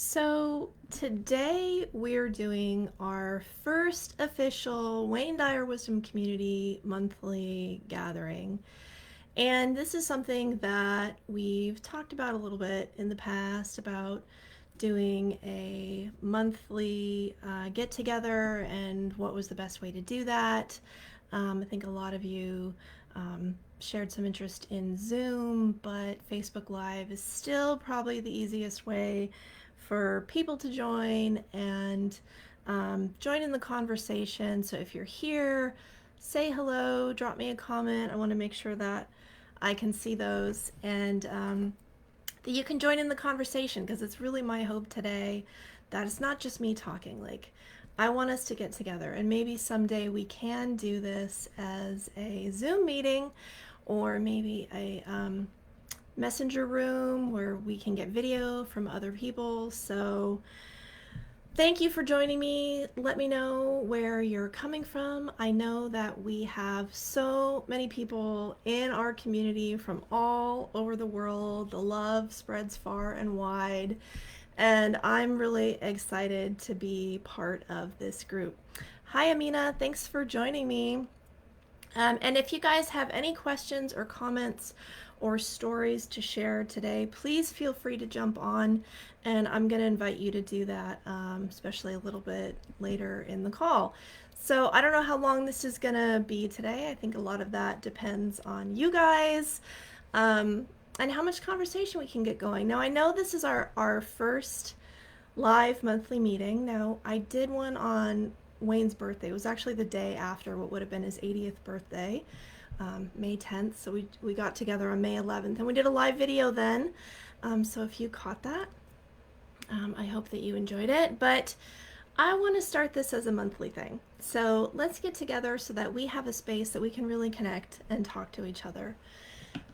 So today we're doing our first official Wayne Dyer Wisdom Community monthly gathering. And this is something that we've talked about a little bit in the past about doing a monthly get together and what was the best way to do that. I think a lot of you shared some interest in Zoom, but Facebook Live is still probably the easiest way for people to join and join in the conversation. So if you're here, say hello, drop me a comment. I want to make sure that I can see those and that you can join in the conversation because it's really my hope today that it's not just me talking. Like, I want us to get together, and maybe someday we can do this as a Zoom meeting or maybe a messenger room where we can get video from other people. So thank you for joining me. Let me know where you're coming from. I know that we have so many people in our community from all over the world. The love spreads far and wide, and I'm really excited to be part of this group. Hi, Amina. Thanks for joining me. And if you guys have any questions or comments or stories to share today, please feel free to jump on, and I'm going to invite you to do that, especially a little bit later in the call. So I don't know how long this is going to be today. I think a lot of that depends on you guys and how much conversation we can get going. Now, I know this is our first live monthly meeting. Now, I did one on Wayne's birthday. It was actually the day after what would have been his 80th birthday, May 10th. So we got together on May 11th and we did a live video then. So if you caught that, I hope that you enjoyed it. But I want to start this as a monthly thing. So let's get together so that we have a space that we can really connect and talk to each other.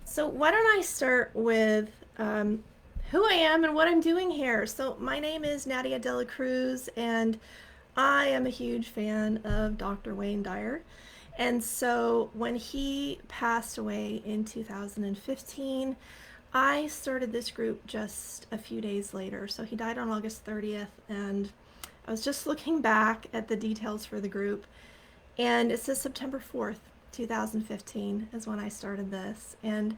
So why don't I start with who I am and what I'm doing here. So my name is Nadia Dela Cruz, and I am a huge fan of Dr. Wayne Dyer. And so when he passed away in 2015, I started this group just a few days later. So he died on August 30th, and I was just looking back at the details for the group, and it says September 4th, 2015 is when I started this. And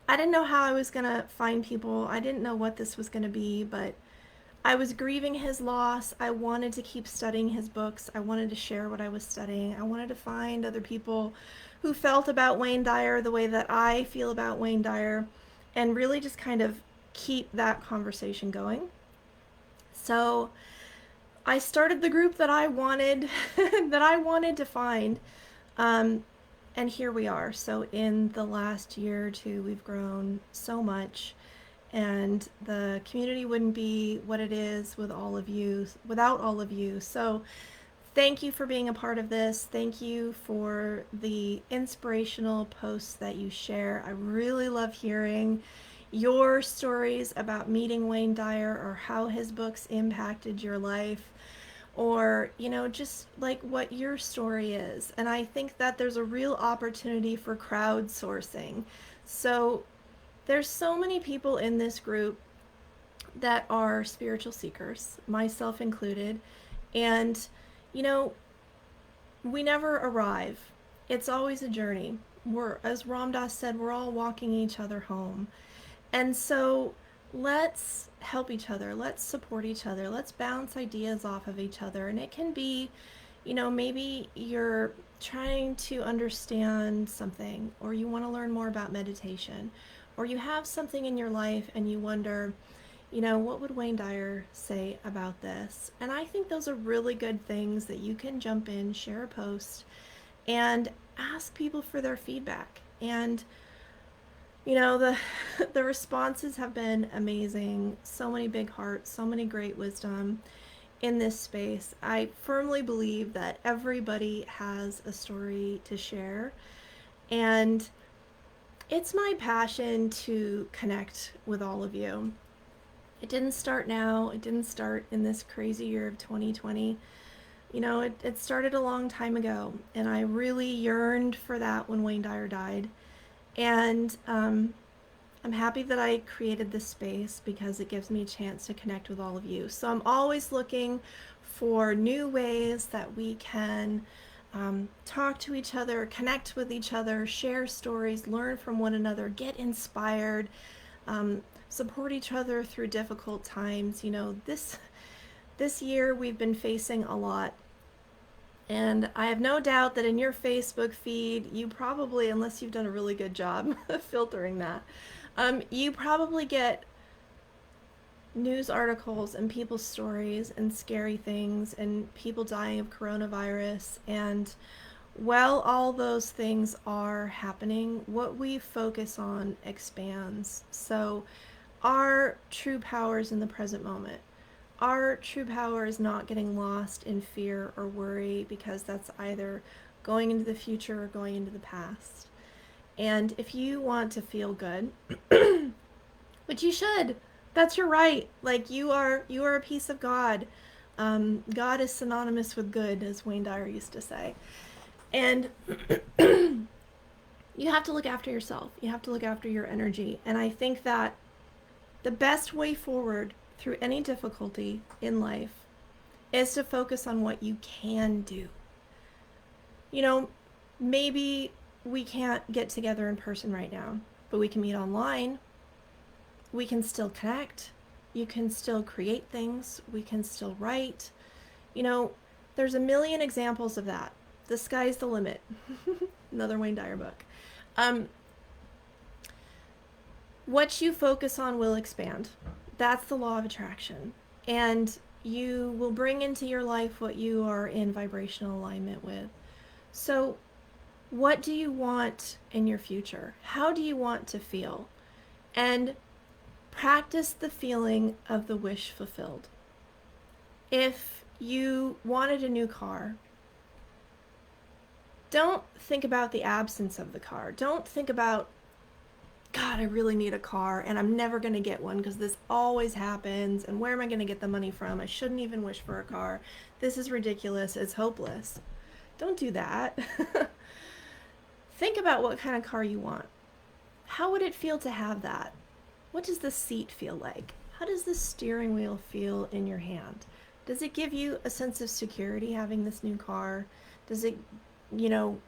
I didn't know how I was going to find people. I didn't know what this was going to be, but I was grieving his loss. I wanted to keep studying his books. I wanted to share what I was studying. I wanted to find other people who felt about Wayne Dyer the way that I feel about Wayne Dyer, and really just kind of keep that conversation going. So I started the group that I wanted that I wanted to find. And here we are. So in the last year or two, we've grown so much, and the community wouldn't be what it is with all of you without all of you. So thank you for being a part of this. Thank you for the inspirational posts that you share. I really love hearing your stories about meeting Wayne Dyer or how his books impacted your life, or just like what your story is. And I think that there's a real opportunity for crowdsourcing. So there's so many people in this group that are spiritual seekers, myself included, and you know we never arrive. It's always a journey. We're, as Ram Dass said, we're all walking each other home. And so let's help each other. Let's support each other. Let's bounce ideas off of each other. And it can be, maybe you're trying to understand something, or you want to learn more about meditation, or you have something in your life and you wonder, what would Wayne Dyer say about this? And I think those are really good things that you can jump in, share a post, and ask people for their feedback. And the the responses have been amazing. So many big hearts, so many great wisdom in this space. I firmly believe that everybody has a story to share, and it's my passion to connect with all of you. It didn't start now. It didn't start in this crazy year of 2020. It started a long time ago, and I really yearned for that when Wayne Dyer died. And I'm happy that I created this space because it gives me a chance to connect with all of you. So I'm always looking for new ways that we can talk to each other, connect with each other, share stories, learn from one another, get inspired, support each other through difficult times. This year we've been facing a lot. And I have no doubt that in your Facebook feed, you probably, unless you've done a really good job filtering that, you probably get news articles and people's stories and scary things and people dying of coronavirus. And while all those things are happening, what we focus on expands. So our true power is in the present moment. Our true power is not getting lost in fear or worry, because that's either going into the future or going into the past. And if you want to feel good, which you should, that's your right. Like, you are a piece of God. God is synonymous with good, as Wayne Dyer used to say. And you have to look after yourself. You have to look after your energy. And I think that the best way forward through any difficulty in life is to focus on what you can do. Maybe we can't get together in person right now, but we can meet online. We can still connect. You can still create things. We can still write. There's a million examples of that. The sky's the limit. Another Wayne Dyer book. What you focus on will expand. That's the law of attraction. And you will bring into your life what you are in vibrational alignment with. So, what do you want in your future? How do you want to feel? And practice the feeling of the wish fulfilled. If you wanted a new car, don't think about the absence of the car. Don't think about, God, I really need a car and I'm never going to get one because this always happens, and where am I going to get the money from? I shouldn't even wish for a car. This is ridiculous. It's hopeless. Don't do that. Think about what kind of car you want. How would it feel to have that? What does the seat feel like? How does the steering wheel feel in your hand? Does it give you a sense of security having this new car? Does it,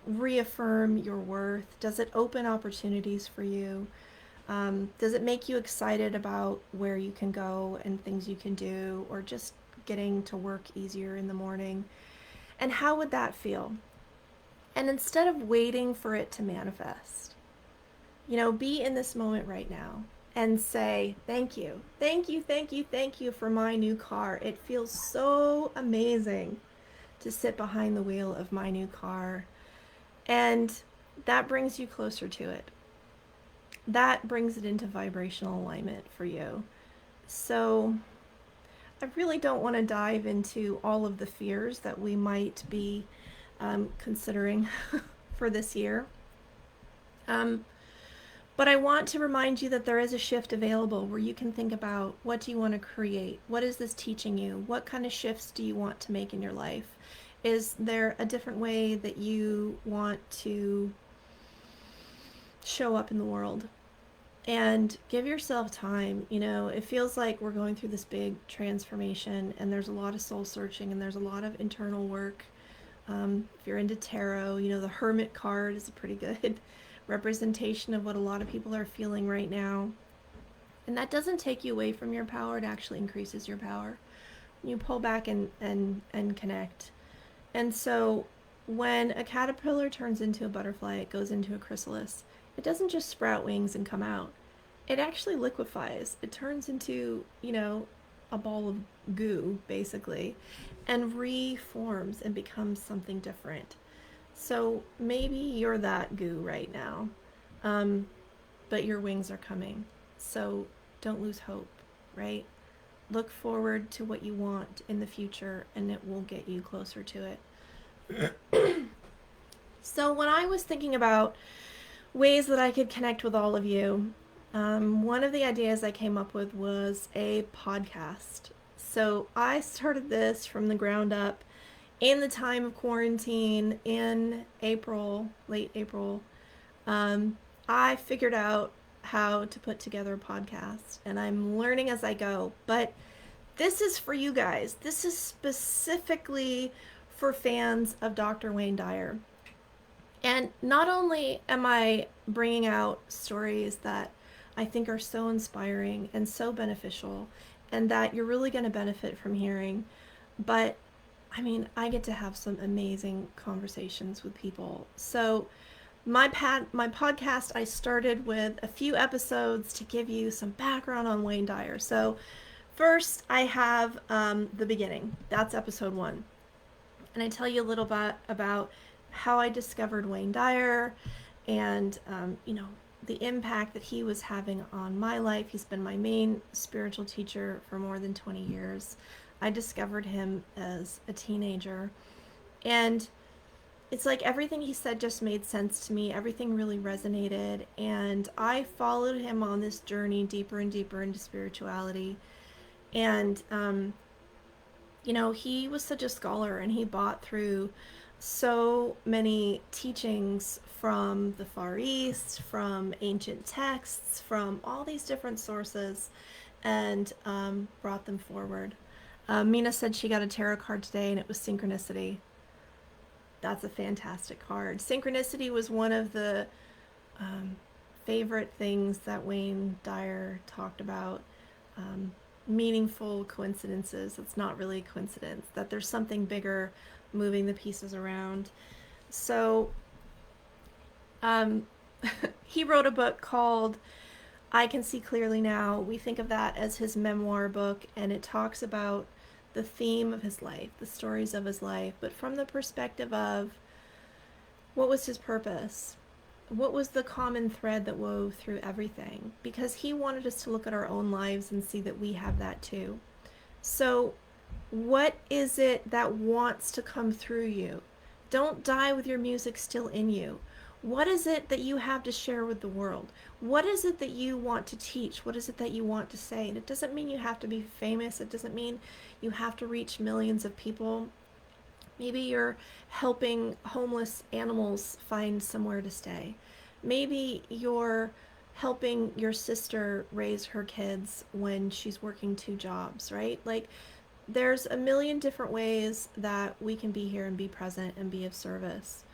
reaffirm your worth? Does it open opportunities for you? Does it make you excited about where you can go and things you can do, or just getting to work easier in the morning? And how would that feel? And instead of waiting for it to manifest, be in this moment right now and say, thank you, thank you, thank you, thank you for my new car. It feels so amazing to sit behind the wheel of my new car. And that brings you closer to it. That brings it into vibrational alignment for you. So I really don't want to dive into all of the fears that we might be considering for this year. But I want to remind you that there is a shift available where you can think about, what do you want to create? What is this teaching you? What kind of shifts do you want to make in your life? Is there a different way that you want to show up in the world? And give yourself time. It feels like we're going through this big transformation, and there's a lot of soul searching, and there's a lot of internal work. If you're into tarot, the Hermit card is a pretty good representation of what a lot of people are feeling right now. And that doesn't take you away from your power. It actually increases your power. You pull back and connect. And so when a caterpillar turns into a butterfly, it goes into a chrysalis. It doesn't just sprout wings and come out. It actually liquefies. It turns into, a ball of goo, basically, and reforms and becomes something different. So maybe you're that goo right now, but your wings are coming. So don't lose hope, right? Look forward to what you want in the future, and it will get you closer to it. So when I was thinking about ways that I could connect with all of you, one of the ideas I came up with was a podcast. So I started this from the ground up in the time of quarantine in April, late April. I figured out how to put together a podcast, and I'm learning as I go. But this is for you guys. This is specifically for fans of Dr. Wayne Dyer. And not only am I bringing out stories that I think are so inspiring and so beneficial and that you're really going to benefit from hearing, but I mean, I get to have some amazing conversations with people. So, my podcast, I started with a few episodes to give you some background on Wayne Dyer. So, first, I have the beginning. That's episode 1. And I tell you a little bit about how I discovered Wayne Dyer and, the impact that he was having on my life. He's been my main spiritual teacher for more than 20 years. I discovered him as a teenager. And it's like everything he said just made sense to me. Everything really resonated. And I followed him on this journey deeper and deeper into spirituality. And, he was such a scholar, and he bought through so many teachings from the Far East, from ancient texts, from all these different sources, and brought them forward. Mina said she got a tarot card today, and it was Synchronicity. That's a fantastic card. Synchronicity was one of the favorite things that Wayne Dyer talked about. Meaningful coincidences. It's not really a coincidence, that there's something bigger moving the pieces around. So he wrote a book called I Can See Clearly Now. We think of that as his memoir book, and it talks about the theme of his life, the stories of his life, but from the perspective of what was his purpose? What was the common thread that wove through everything? Because he wanted us to look at our own lives and see that we have that too. So what is it that wants to come through you? Don't die with your music still in you. What is it that you have to share with the world? What is it that you want to teach? What is it that you want to say? And it doesn't mean you have to be famous. It doesn't mean you have to reach millions of people. Maybe you're helping homeless animals find somewhere to stay. Maybe you're helping your sister raise her kids when she's working 2 jobs, right? Like, there's a million different ways that we can be here and be present and be of service.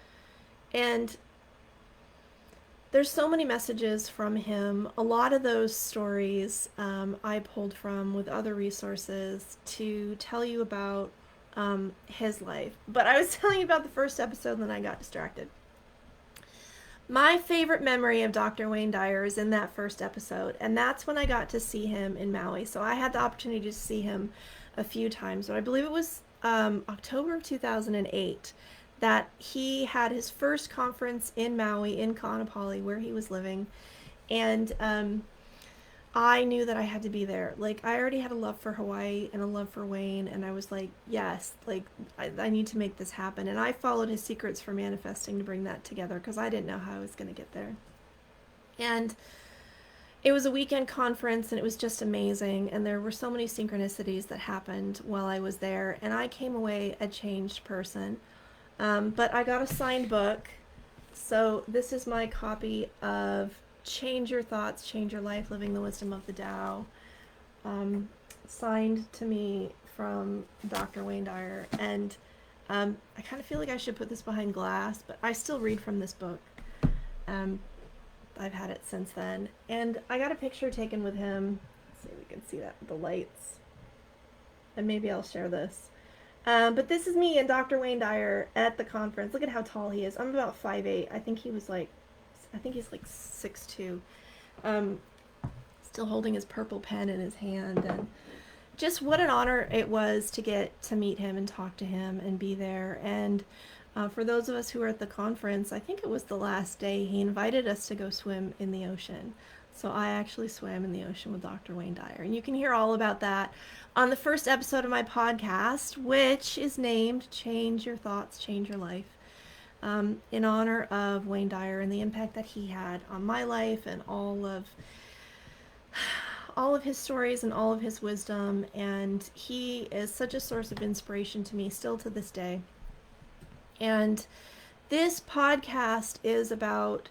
And there's so many messages from him. A lot of those stories I pulled from with other resources to tell you about his life. But I was telling you about the first episode and then I got distracted. My favorite memory of Dr. Wayne Dyer is in that first episode, and that's when I got to see him in Maui. So I had the opportunity to see him a few times, but I believe it was October of 2008 that he had his first conference in Maui, in Kaanapali, where he was living, and I knew that I had to be there. Like, I already had a love for Hawaii and a love for Wayne, and I was like, yes, like, I need to make this happen. And I followed his secrets for manifesting to bring that together because I didn't know how I was going to get there. And it was a weekend conference, and it was just amazing, and there were so many synchronicities that happened while I was there, and I came away a changed person. But I got a signed book, so this is my copy of Change Your Thoughts, Change Your Life, Living the Wisdom of the Tao, signed to me from Dr. Wayne Dyer. And I kind of feel like I should put this behind glass, but I still read from this book. I've had it since then. And I got a picture taken with him. Let's see if we can see that with the lights. And maybe I'll share this. But this is me and Dr. Wayne Dyer at the conference. Look at how tall he is. I'm about 5'8". I think he's like 6'2". Still holding his purple pen in his hand, and just what an honor it was to get to meet him and talk to him and be there. And for those of us who were at the conference, I think it was the last day, he invited us to go swim in the ocean. So I actually swam in the ocean with Dr. Wayne Dyer. And you can hear all about that on the first episode of my podcast, which is named Change Your Thoughts, Change Your Life, in honor of Wayne Dyer and the impact that he had on my life and all of his stories and all of his wisdom. And he is such a source of inspiration to me still to this day. And this podcast is about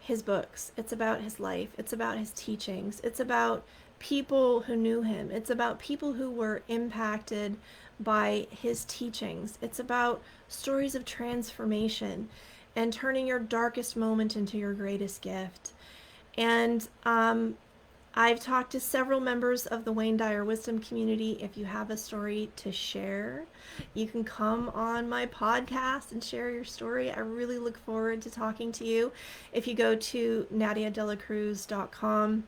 his books. It's about his life. It's about his teachings. It's about people who knew him. It's about people who were impacted by his teachings. It's about stories of transformation and turning your darkest moment into your greatest gift. And I've talked to several members of the Wayne Dyer Wisdom community. If you have a story to share, you can come on my podcast and share your story. I really look forward to talking to you. If you go to nadiadelacruz.com,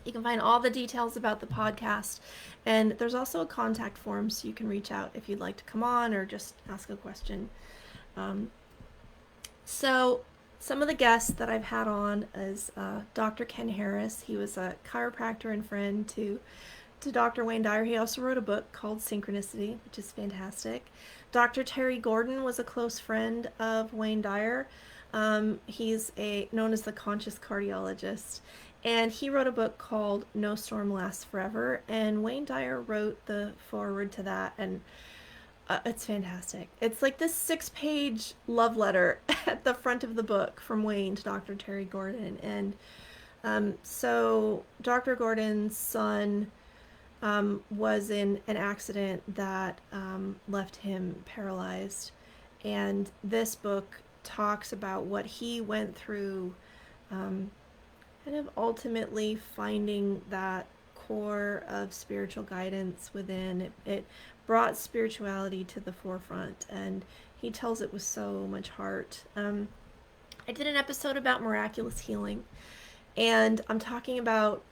you can find all the details about the podcast. And there's also a contact form so you can reach out if you'd like to come on or just ask a question. So some of the guests that I've had on is Dr. Ken Harris. He was a chiropractor and friend to Dr. Wayne Dyer. He also wrote a book called Synchronicity, which is fantastic. Dr. Terry Gordon was a close friend of Wayne Dyer. He's known as the conscious cardiologist. And he wrote a book called No Storm Lasts Forever. And Wayne Dyer wrote the foreword to that. And it's fantastic. It's like this 6-page love letter at the front of the book from Wayne to Dr. Terry Gordon. And so Dr. Gordon's son was in an accident that left him paralyzed. And this book talks about what he went through, kind of ultimately finding that core of spiritual guidance within. It brought spirituality to the forefront, and he tells it with so much heart. I did an episode about miraculous healing, and I'm talking about,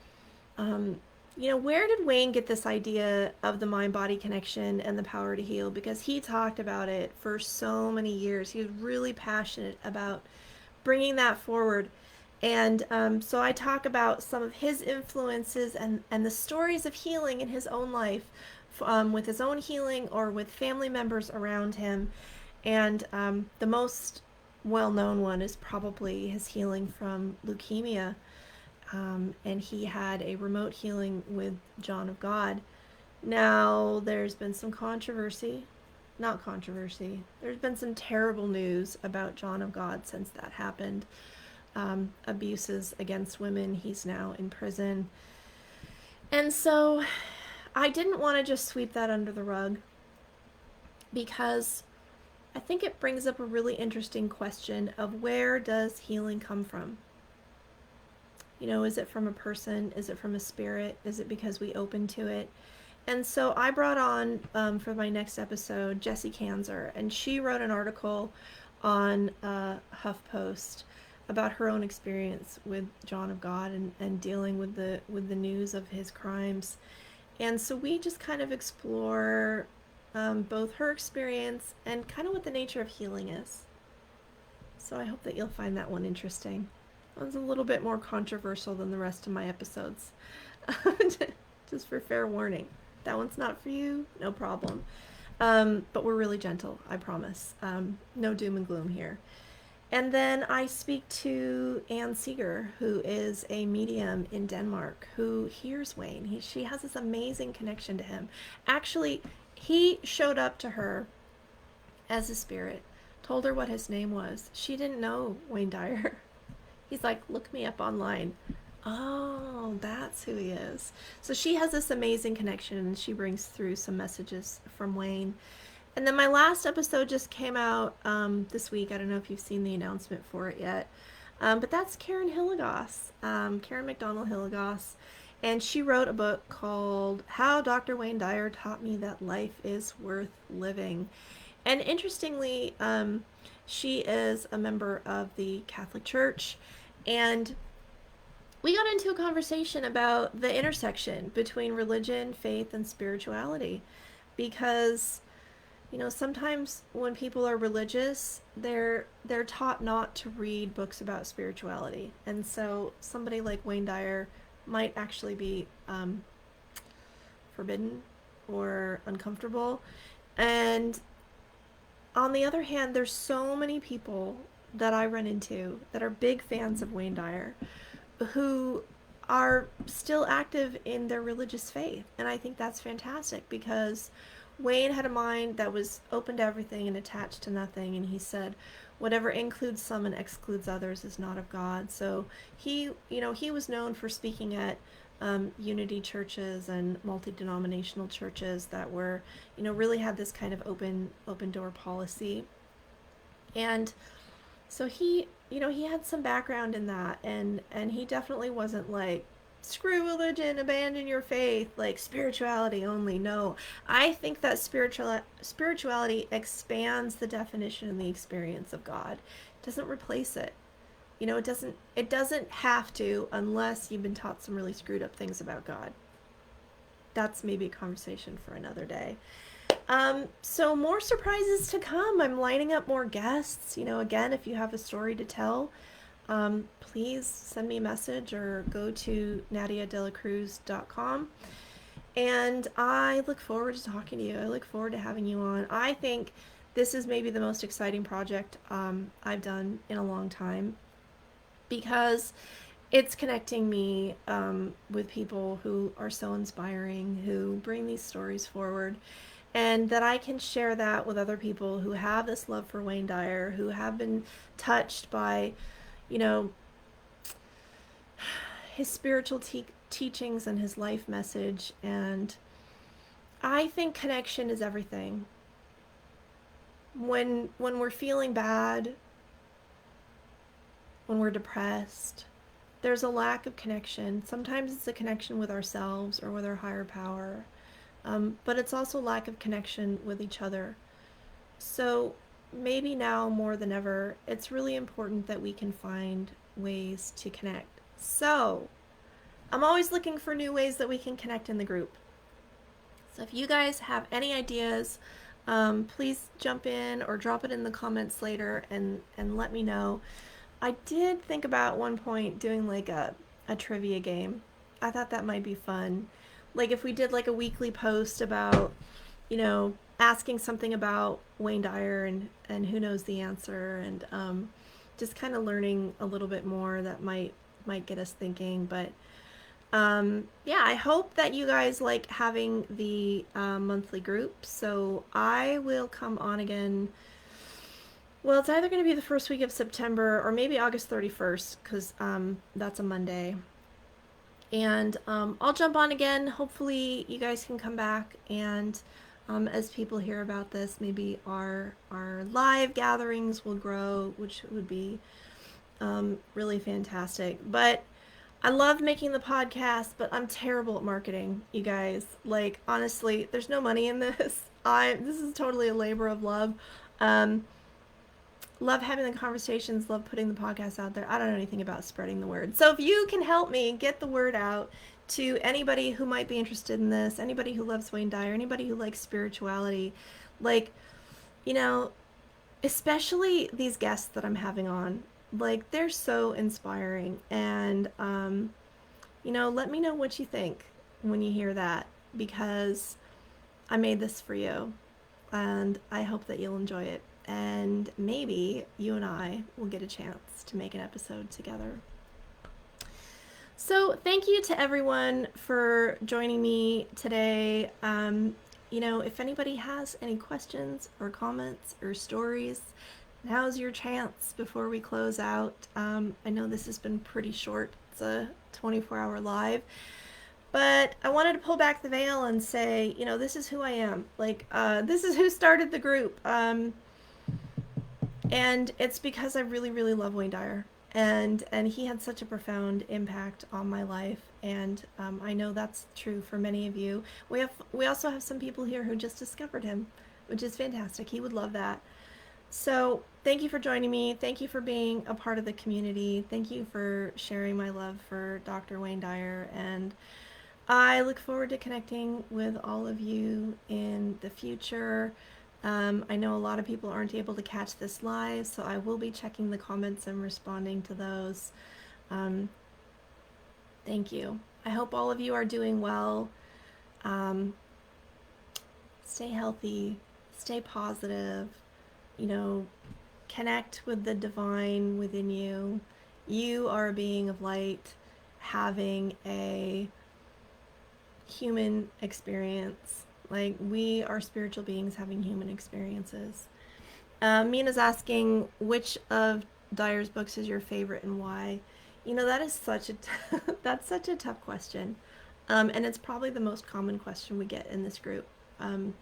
where did Wayne get this idea of the mind-body connection and the power to heal? Because he talked about it for so many years. He was really passionate about bringing that forward. And so I talk about some of his influences and the stories of healing in his own life, with his own healing or with family members around him. And the most well-known one is probably his healing from leukemia. And he had a remote healing with John of God. Now, there's been some there's been some terrible news about John of God since that happened. Abuses against women. He's now in prison. And so I didn't want to just sweep that under the rug, because I think it brings up a really interesting question of where does healing come from? Is it from a person? Is it from a spirit? Is it because we open to it? And so I brought on, for my next episode, Jessie Kanzer, and she wrote an article on HuffPost about her own experience with John of God and dealing with the news of his crimes. And so we just kind of explore both her experience and kind of what the nature of healing is. So I hope that you'll find that one interesting. It was a little bit more controversial than the rest of my episodes. Just for fair warning. That one's not for you, no problem. But we're really gentle, I promise. No doom and gloom here. And then I speak to Anne Seeger, who is a medium in Denmark, who hears Wayne. She has this amazing connection to him. Actually, he showed up to her as a spirit, told her what his name was. She didn't know Wayne Dyer. He's like, look me up online. Oh, that's who he is. So she has this amazing connection, and she brings through some messages from Wayne. And then my last episode just came out this week. I don't know if you've seen the announcement for it yet. But that's Karen Hilligoss, Karen McDonald Hilligoss. And she wrote a book called How Dr. Wayne Dyer Taught Me That Life is Worth Living. And interestingly, she is a member of the Catholic Church. And we got into a conversation about the intersection between religion, faith, and spirituality. Because sometimes when people are religious, they're taught not to read books about spirituality. And so somebody like Wayne Dyer might actually be forbidden or uncomfortable. And on the other hand, there's so many people that I run into that are big fans of Wayne Dyer who are still active in their religious faith. And I think that's fantastic, because Wayne had a mind that was open to everything and attached to nothing. And he said, whatever includes some and excludes others is not of God. So he was known for speaking at unity churches and multi-denominational churches that were, really had this kind of open door policy. And so he had some background in that, and he definitely wasn't like, screw religion, abandon your faith, like spirituality only. No, I think that spirituality expands the definition and the experience of God. It doesn't replace it. It doesn't have to, unless you've been taught some really screwed up things about God. That's maybe a conversation for another day. So more surprises to come. I'm lining up more guests. Again, if you have a story to tell, please send me a message or go to nadiadelacruz.com. And I look forward to talking to you. I look forward to having you on. I think this is maybe the most exciting project I've done in a long time, because it's connecting me with people who are so inspiring, who bring these stories forward, and that I can share that with other people who have this love for Wayne Dyer, who have been touched by, his spiritual teachings and his life message. And I think connection is everything. When we're feeling bad, when we're depressed, there's a lack of connection. Sometimes it's a connection with ourselves or with our higher power. But it's also lack of connection with each other. So maybe now more than ever, it's really important that we can find ways to connect. So I'm always looking for new ways that we can connect in the group. So if you guys have any ideas, please jump in or drop it in the comments later and let me know. I did think about one point doing like a trivia game. I thought that might be fun. Like if we did like a weekly post about, asking something about Wayne Dyer and who knows the answer, and just kind of learning a little bit more that might get us thinking. But yeah, I hope that you guys like having the monthly group. So I will come on again. Well, it's either going to be the first week of September or maybe August 31st, because that's a Monday. And I'll jump on again. Hopefully you guys can come back, and as people hear about this, maybe our live gatherings will grow, which would be really fantastic. But I love making the podcast, but I'm terrible at marketing, you guys. Like, honestly, there's no money in this. This is totally a labor of love. Love having the conversations, love putting the podcast out there. I don't know anything about spreading the word. So if you can help me get the word out to anybody who might be interested in this, anybody who loves Wayne Dyer, anybody who likes spirituality, like, especially these guests that I'm having on, like, they're so inspiring. And, let me know what you think when you hear that, because I made this for you, and I hope that you'll enjoy it. And maybe you and I will get a chance to make an episode together. So thank you to everyone for joining me today. If anybody has any questions or comments or stories, now's your chance before we close out. I know this has been pretty short. It's a 24-hour live. But I wanted to pull back the veil and say, this is who I am. Like, this is who started the group. And it's because I really, really love Wayne Dyer. And he had such a profound impact on my life. And I know that's true for many of you. We also have some people here who just discovered him, which is fantastic. He would love that. So thank you for joining me. Thank you for being a part of the community. Thank you for sharing my love for Dr. Wayne Dyer. And I look forward to connecting with all of you in the future. I know a lot of people aren't able to catch this live, so I will be checking the comments and responding to those. Thank you. I hope all of you are doing well. Stay healthy, stay positive, connect with the divine within you. You are a being of light having a human experience. Like, we are spiritual beings having human experiences. Mina's asking which of Dyer's books is your favorite and why. That is that's such a tough question, and it's probably the most common question we get in this group. Um,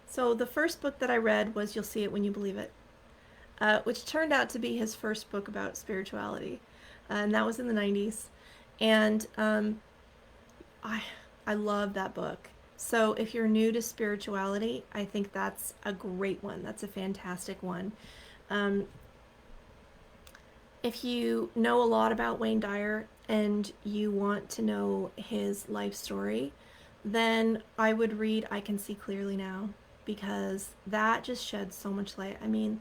so the first book that I read was "You'll See It When You Believe It," which turned out to be his first book about spirituality, and that was in the '90s. And I I love that book. So if you're new to spirituality, I think that's a great one. That's a fantastic one. Um, if you know a lot about Wayne Dyer and you want to know his life story, then I would read I Can See Clearly Now, because that just sheds so much light. I mean,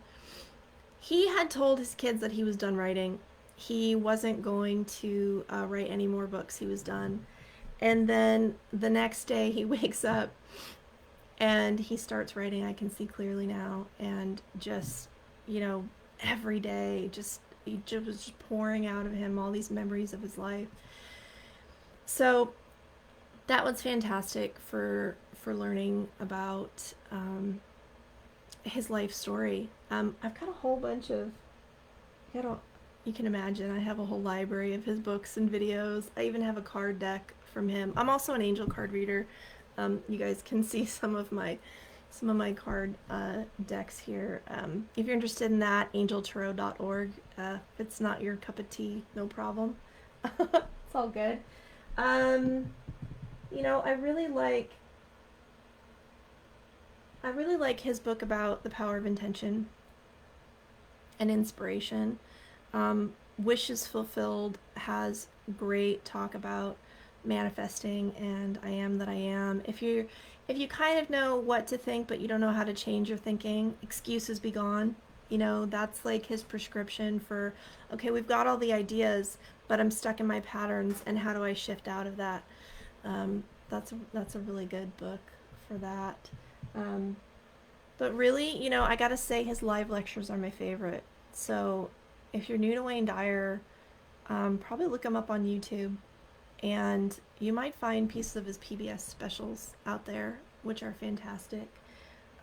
he had told his kids that he was done writing. He wasn't going to write any more books. He was done. And then the next day he wakes up and he starts writing I Can See Clearly Now, and just, you know, every day he just was just pouring out of him all these memories of his life. So that was fantastic for learning about his life story. I've got a whole bunch of, you can imagine, I have a whole library of his books and videos. I even have a card deck from him. I'm also an angel card reader. You guys can see some of my card decks here. If you're interested in that, angeltarot.org. If it's not your cup of tea, no problem. It's all good. I really like his book about the power of intention and inspiration. Wishes Fulfilled has great talk about manifesting and I am that I am. If you kind of know what to think but you don't know how to change your thinking, Excuses Be Gone. That's like his prescription for, okay, we've got all the ideas, but I'm stuck in my patterns, and how do I shift out of that? That's a really good book for that. But really, I gotta say his live lectures are my favorite. So if you're new to Wayne Dyer, probably look him up on YouTube, and you might find pieces of his PBS specials out there, which are fantastic.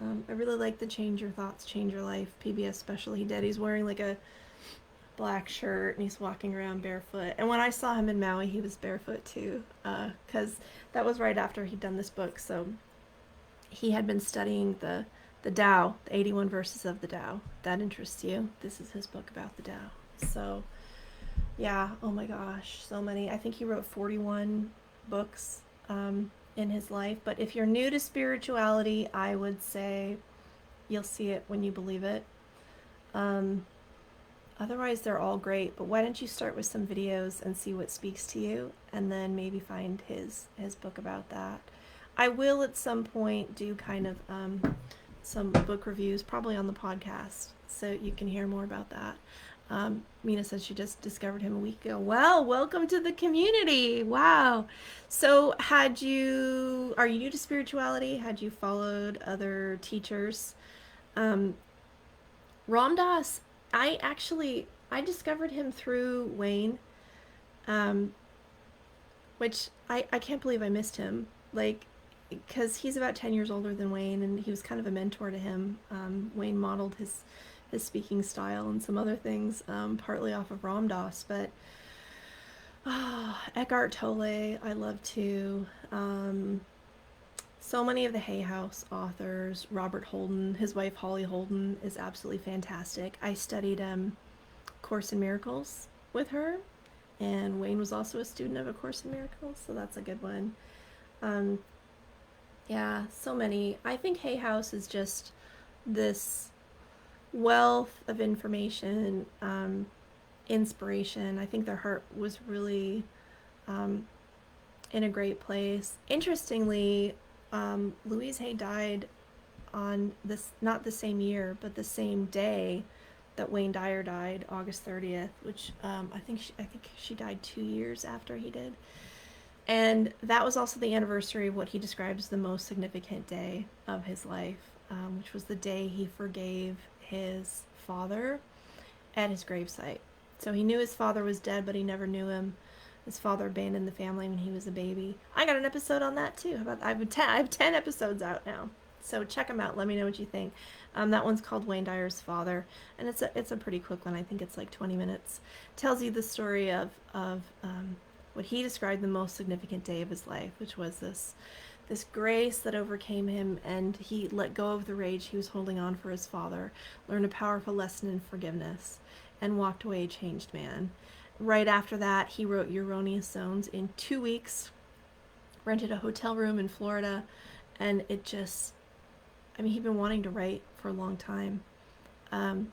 I really like the Change Your Thoughts, Change Your Life PBS special he did. He's wearing like a black shirt and he's walking around barefoot. And when I saw him in Maui, he was barefoot too, because that was right after he'd done this book. So he had been studying the Tao, the 81 verses of the Tao. If that interests you, this is his book about the Tao. So yeah, oh my gosh, so many. I think he wrote 41 books in his life. But if you're new to spirituality, I would say You'll See It When You Believe It. Otherwise, they're all great. But why don't you start with some videos and see what speaks to you, and then maybe find his book about that. I will at some point do kind of some book reviews, probably on the podcast, so you can hear more about that. Mina says she just discovered him a week ago. Well, welcome to the community. Wow. So are you new to spirituality? Had you followed other teachers? Ram Dass, I discovered him through Wayne, which I can't believe I missed him. Like, because he's about 10 years older than Wayne, and he was kind of a mentor to him. Wayne modeled his speaking style and some other things, partly off of Ram Dass. But Eckhart Tolle, I love too. So many of the Hay House authors, Robert Holden, his wife Holly Holden is absolutely fantastic. I studied Course in Miracles with her, and Wayne was also a student of A Course in Miracles, so that's a good one. Yeah, so many. I think Hay House is just this wealth of information, inspiration. I think their heart was really in a great place. Interestingly, Louise Hay died on not the same year, but the same day that Wayne Dyer died, August 30th, which I think she died 2 years after he did. And that was also the anniversary of what he describes the most significant day of his life, which was the day he forgave his father at his gravesite. So he knew his father was dead, but he never knew him. His father abandoned the family when he was a baby. I got an episode on that too. I have 10 episodes out now. So check them out. Let me know what you think. That one's called Wayne Dyer's Father, and it's a pretty quick one. I think it's like 20 minutes. Tells you the story of what he described the most significant day of his life, which was this grace that overcame him, and he let go of the rage he was holding on for his father, learned a powerful lesson in forgiveness, and walked away a changed man. Right after that, he wrote Erroneous Zones in 2 weeks, rented a hotel room in Florida, and it just, I mean, he'd been wanting to write for a long time.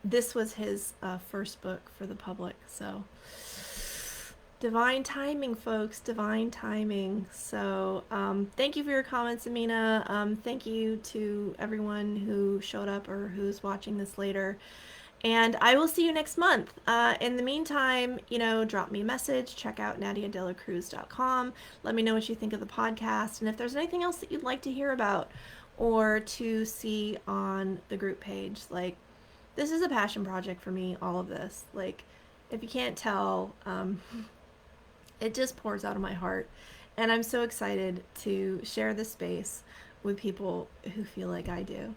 This was his first book for the public, so divine timing, folks, divine timing. So thank you for your comments, Amina. Thank you to everyone who showed up or who's watching this later. And I will see you next month. In the meantime, drop me a message. Check out nadiadelacruz.com. Let me know what you think of the podcast. And if there's anything else that you'd like to hear about or to see on the group page, like, this is a passion project for me, all of this. Like, if you can't tell, it just pours out of my heart. And I'm so excited to share this space with people who feel like I do.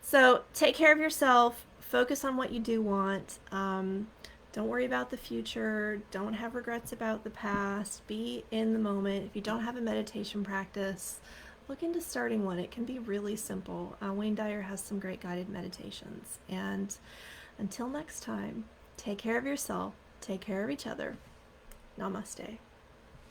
So take care of yourself. Focus on what you do want. Don't worry about the future. Don't have regrets about the past. Be in the moment. If you don't have a meditation practice, look into starting one. It can be really simple. Wayne Dyer has some great guided meditations. And until next time, take care of yourself. Take care of each other. Namaste.